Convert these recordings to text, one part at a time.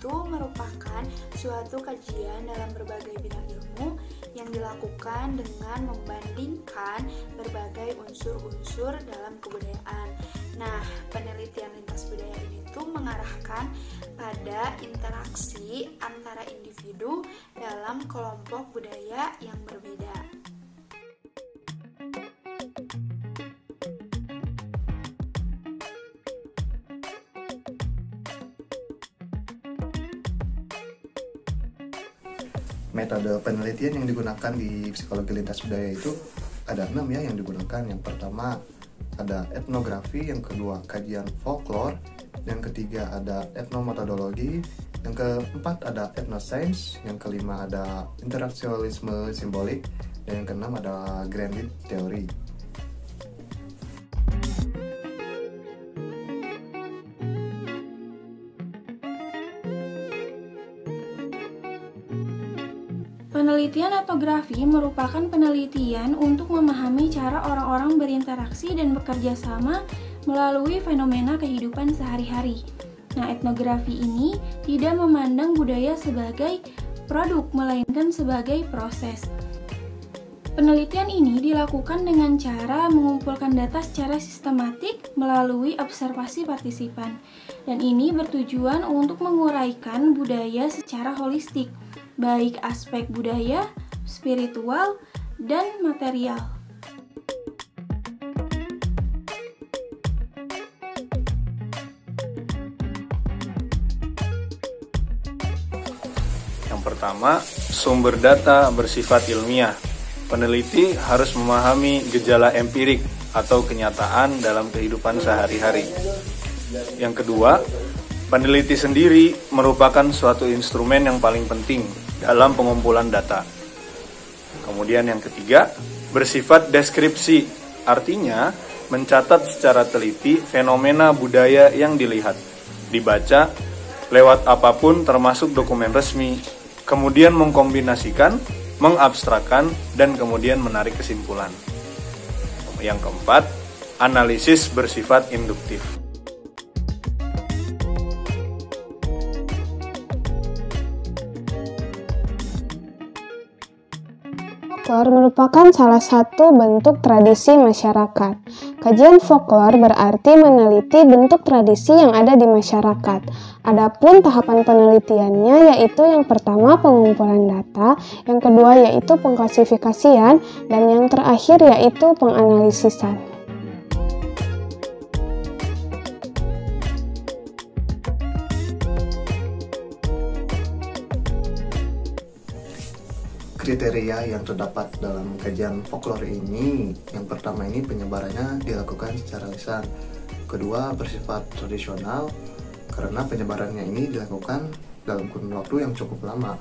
itu merupakan suatu kajian dalam berbagai bidang ilmu yang dilakukan dengan membandingkan berbagai unsur-unsur dalam kebudayaan. Nah, penelitian lintas budaya ini tuh mengarahkan pada interaksi antara individu dalam kelompok budaya yang berbeda. Metode penelitian yang digunakan di psikologi lintas budaya itu ada 6 ya yang digunakan. Yang pertama ada etnografi, yang kedua kajian folklore, yang ketiga ada etnometodologi, yang keempat ada etnoscience, yang kelima ada interaksionalisme simbolik, dan yang keenam ada Grandit teori. Penelitian etnografi merupakan penelitian untuk memahami cara orang-orang berinteraksi dan bekerja sama melalui fenomena kehidupan sehari-hari. Nah, etnografi ini tidak memandang budaya sebagai produk, melainkan sebagai proses. Penelitian ini dilakukan dengan cara mengumpulkan data secara sistematik melalui observasi partisipan. Dan ini bertujuan untuk menguraikan budaya secara holistik, baik aspek budaya, spiritual, dan material. Yang pertama, sumber data bersifat ilmiah. Peneliti harus memahami gejala empirik atau kenyataan dalam kehidupan sehari-hari. Yang kedua, peneliti sendiri merupakan suatu instrumen yang paling penting dalam pengumpulan data. Kemudian yang ketiga, bersifat deskripsi, artinya mencatat secara teliti fenomena budaya yang dilihat, dibaca lewat apapun termasuk dokumen resmi, kemudian mengkombinasikan, mengabstrakkan, dan kemudian menarik kesimpulan. Yang keempat, analisis bersifat induktif. Folklore merupakan salah satu bentuk tradisi masyarakat. Kajian folklore berarti meneliti bentuk tradisi yang ada di masyarakat. Adapun tahapan penelitiannya yaitu yang pertama pengumpulan data, yang kedua yaitu pengklasifikasian, dan yang terakhir yaitu penganalisisan. Kriteria yang terdapat dalam kajian folklore ini, yang pertama ini penyebarannya dilakukan secara lisan, kedua bersifat tradisional karena penyebarannya ini dilakukan dalam kurun waktu yang cukup lama,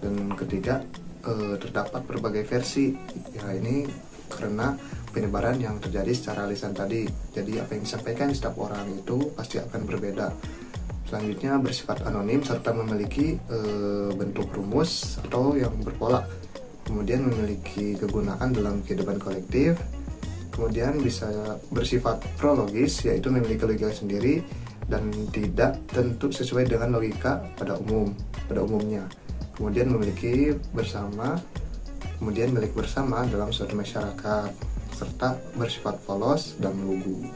dan ketiga terdapat berbagai versi, ya ini karena penyebaran yang terjadi secara lisan tadi, jadi apa yang disampaikan setiap orang itu pasti akan berbeda. Selanjutnya bersifat anonim serta memiliki bentuk rumus atau yang berpola. Kemudian memiliki kegunaan dalam kehidupan kolektif. Kemudian bisa bersifat prologis, yaitu memiliki logika sendiri dan tidak tentu sesuai dengan logika pada umumnya. Kemudian memiliki bersama, kemudian milik bersama dalam suatu masyarakat, serta bersifat polos dan lugu.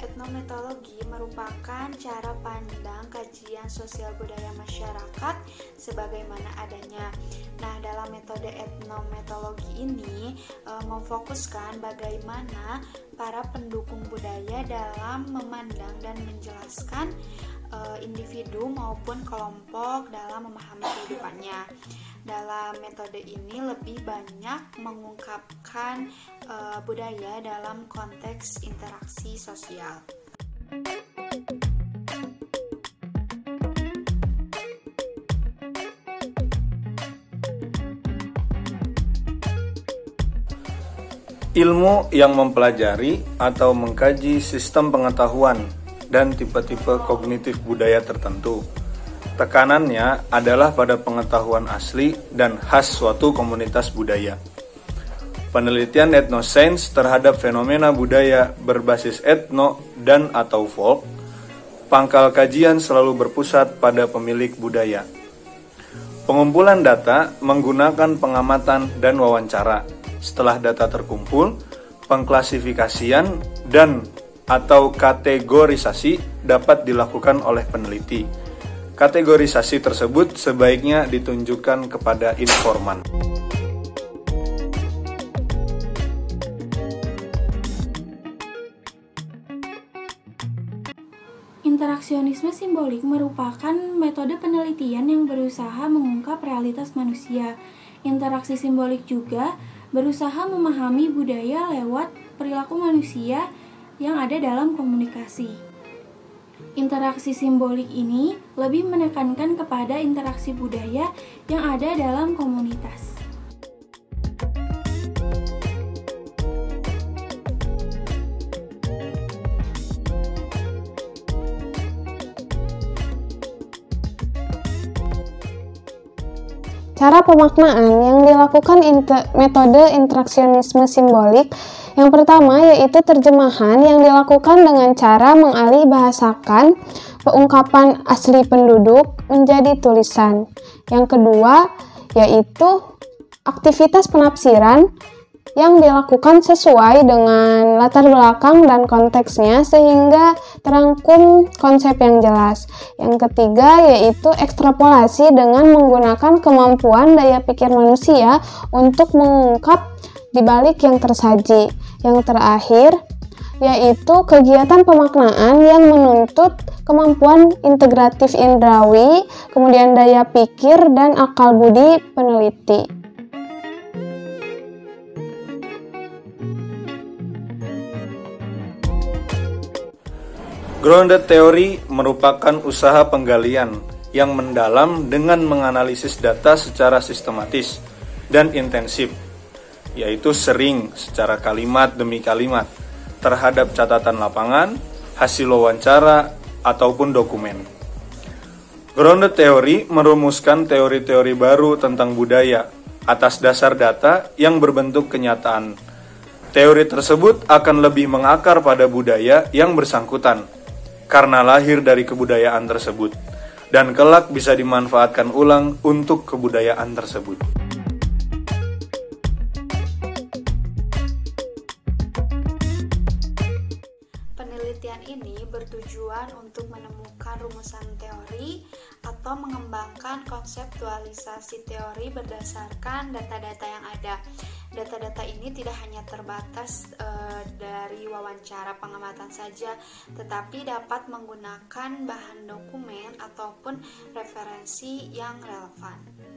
Etnometodologi merupakan cara pandang kajian sosial budaya masyarakat sebagaimana adanya. Nah, dalam metode etnometodologi ini memfokuskan bagaimana para pendukung budaya dalam memandang dan menjelaskan individu maupun kelompok dalam memahami kehidupannya. Dalam metode ini lebih banyak mengungkapkan budaya dalam konteks interaksi sosial. Ilmu yang mempelajari atau mengkaji sistem pengetahuan dan tipe-tipe kognitif budaya tertentu. Tekanannya adalah pada pengetahuan asli dan khas suatu komunitas budaya. penelitian etnosains terhadap fenomena budaya berbasis etno dan atau folk, pangkal kajian selalu berpusat pada pemilik budaya. Pengumpulan data menggunakan pengamatan dan wawancara. Setelah data terkumpul, pengklasifikasian dan atau kategorisasi dapat dilakukan oleh peneliti. Kategorisasi tersebut sebaiknya ditunjukkan kepada informan. Interaksionisme simbolik merupakan metode penelitian yang berusaha mengungkap realitas manusia. Interaksi simbolik juga berusaha memahami budaya lewat perilaku manusia yang ada dalam komunikasi. Interaksi simbolik ini lebih menekankan kepada interaksi budaya yang ada dalam komunitas. Cara pemaknaan yang dilakukan metode interaksionisme simbolik yang pertama yaitu terjemahan yang dilakukan dengan cara mengalih bahasakan pengungkapan asli penduduk menjadi tulisan. Yang kedua yaitu aktivitas penafsiran yang dilakukan sesuai dengan latar belakang dan konteksnya sehingga terangkum konsep yang jelas. Yang ketiga yaitu ekstrapolasi dengan menggunakan kemampuan daya pikir manusia untuk mengungkap di balik yang tersaji. Yang terakhir yaitu kegiatan pemaknaan yang menuntut kemampuan integratif indrawi, kemudian daya pikir dan akal budi peneliti. Grounded theory merupakan usaha penggalian yang mendalam dengan menganalisis data secara sistematis dan intensif, yaitu sering secara kalimat demi kalimat terhadap catatan lapangan, hasil wawancara, ataupun dokumen. Grounded theory merumuskan teori-teori baru tentang budaya atas dasar data yang berbentuk kenyataan. Teori tersebut akan lebih mengakar pada budaya yang bersangkutan karena lahir dari kebudayaan tersebut, dan kelak bisa dimanfaatkan ulang untuk kebudayaan tersebut. Penelitian ini bertujuan untuk menemukan rumusan teori atau mengembangkan konseptualisasi teori berdasarkan data-data yang ada. Data-data ini tidak hanya terbatas dari wawancara pengamatan saja, tetapi dapat menggunakan bahan dokumen ataupun referensi yang relevan.